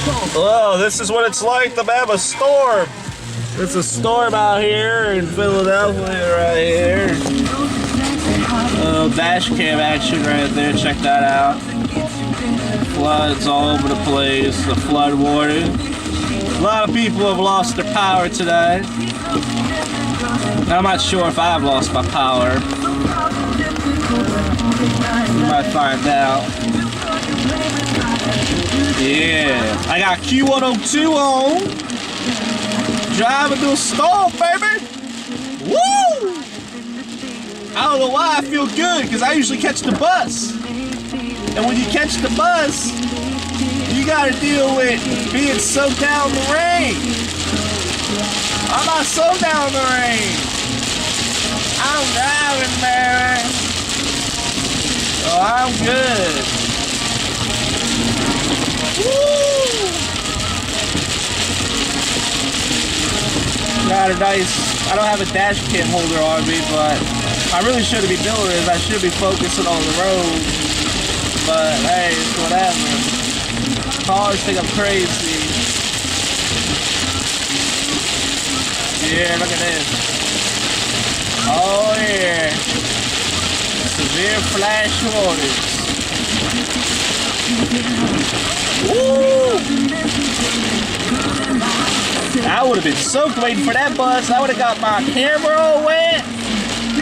Oh, this is what it's like to have a storm. It's a storm out here in Philadelphia right here. Dash cam action right there, check that out. Floods all over the place, the flood warning. A lot of people have lost their power today. I'm not sure if I've lost my power. We might find out. Yeah, I got Q102 on. Driving through a storm, baby. Woo! I don't know why I feel good, because I usually catch the bus. And when you catch the bus, you gotta deal with being soaked down in the rain. I'm not soaked down in the rain. I'm driving, man. So I'm good. Woo! Got a nice, I don't have a dash cam holder on me, but I really shouldn't be doing this. I should be focusing on the road. But hey, it's whatever. Cars think I'm crazy. Yeah, look at this. Oh yeah. Severe flash warnings. Woo! I would have been soaked waiting for that bus. I would have got my camera all wet.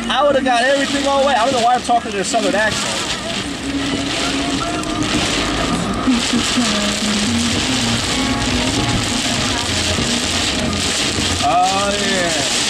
I would have got everything all wet. I don't know why I'm talking to a southern accent. Oh yeah.